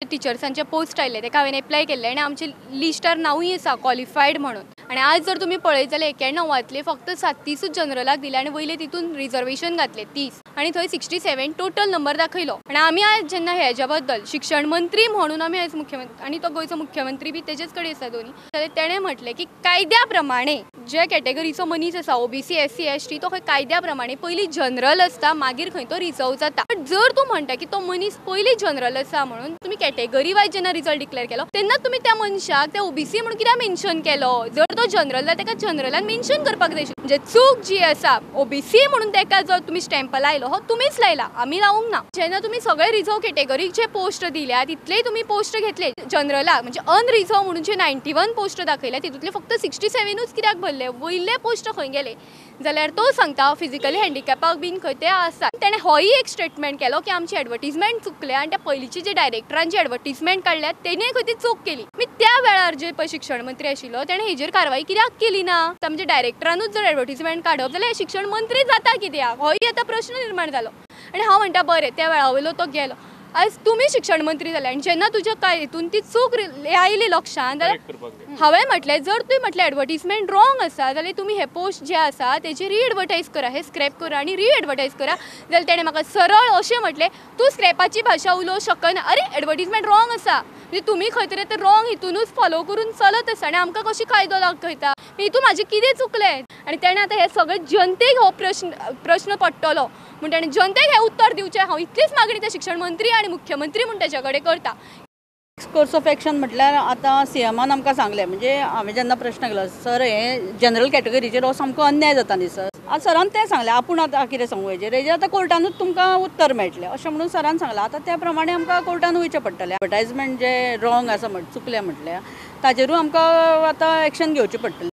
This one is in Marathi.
टिचर्सांचे पोस्ट आयले तेका हांवें एप्लाय केल्ले आनी आमचे लिस्टार नांवूय आसा क्वॉलिफायड म्हणून। आनी आज जर तुमी पळयत जाल्यार 91वांतले फक्त 37 जनरलाक दिले आनी वयले तितून रिजर्वेशन घातले 30 आनी थंय 67 टोटल नंबर दाखयलो। आनी आमी आज जेन्ना हेच्या बद्दल शिक्षण मंत्री म्हणून आमी आज मुख्यमंत्री आनी तो गोंयचो मुख्यमंत्री बी तेजेच कडेन आसा दोनी, जाल्यार तेणें म्हटलें की कायद्या प्रमाणे जे कॅटेगरीचो मनीस आसा ओबीसी एससी एसटी तो खंय कायद्या प्रमाणे पयलीं जनरल आसता मागीर खंय तो रिजर्व जाता। बट जर तूं म्हणटा की तो मनीस पयलीं जनरल आसा म्हणून तुमी कॅटेगरी वायज जेन्ना रिजल्ट डिक्लेअर केलो तेन्ना तुमी त्या मनशाक ते ओबीसी म्हणून कित्याक मेन्शन केलो? जर तो जनरल तेका जनरलान मेन्शन करपाक जाय आशिल्लें। म्हणजे चूक जी आसा ओबीसी म्हणून तेका जर तुमी स्टॅम्प लायलो हो तुमीच लायला, आमी लावूंक ना। जेन्ना तुमी सगळे रिजर्व कॅटेगरीचे पोस्ट दिल्या तितलेय तुमी पोस्ट घेतले जनरलाक म्हणजे अनरिजर्व म्हणून जे 91 पोस्ट दाखयल्या तितूंतले फक्त 67च कित्याक भरले? वयले पोस्ट खंय गेले? जाल्यार तो सांगता फिजिकली हँडिकॅपाक बीन खंय ते आसा। तेणें होय एक स्टेटमेंट केलो की आमची एडवर्टिजमेंट चुकले आनी त्या पयलींचे जे डायरेक्टरान जी एडवर्टिजमेंट काडल्या तेणें खंय ती चूक केली। त्या वेळार जे पळय शिक्षण मंत्री आशिल्लो तेणें हेजेर कारवाई कित्याक केली ना? म्हणजे डायरेक्टरानूच जर एडवर्टिजमेंट काडप जाल्यार शिक्षण मंत्री जाता कित्याक? होय आतां प्रश्न निर्माण जालो। आनी हांव म्हणटा बरें त्या वेळा वयलो तो गेलो, आज तुमी शिक्षण मंत्री जाले आनी जेन्ना तुज्या काय हितून ती चूक आयली लक्षांत जाल्यार हांवें म्हटलें जर तुवें म्हटलें एडवर्टिजमेंट रॉंग आसा जाल्यार तुमी हे पोस्ट जे आसा तेजी रीएडवर्टायज करा, हे स्क्रॅप करा आनी रीएडवर्टायज करा। जाल्यार तेणें म्हाका सरळ अशें म्हटलें तूं स्क्रॅपाची भाशा उलोवंक शकना। अरे एडवर्टिजमेंट रॉंग आसा म्हणजे तुमी खंय तरी ते रॉंग हितूनच फॉलो करून चलत आसा आनी आमकां कशी कायदो दाखयता? हितून म्हाजें कितें चुकलें? आनी तेणें आतां हे सगळे जनतेक हो प्रश्न पडटलो म्हूण ताणें जनतेक हें उत्तर दिवचें। हांव इतलीच मागणी त्या शिक्षण मंत्री आनी मुख्यमंत्री म्हूण तेच्या कडेन करता। कोर्स ऑफ एक्शन म्हटल्यार आतां सीएमान आमकां सांगलें म्हणजे हांवें जेन्ना प्रश्न केलो सर हे जनरल कॅटेगरीचेर हो सामको अन्याय जाता न्ही सर? आज सरान तें सांगलें आपूण आतां कितें सांगू हेजेर आतां कोर्टानूच तुमकां उत्तर मेळटलें अशें म्हणून सरान सांगलां। आतां त्या प्रमाणे आमकां कोर्टान वयचें पडटलें। एडवर्टायजमेंट जे रॉंग आसा चुकलें म्हटलें ताजेरूय आमकां आतां एक्शन घेवची पडटली।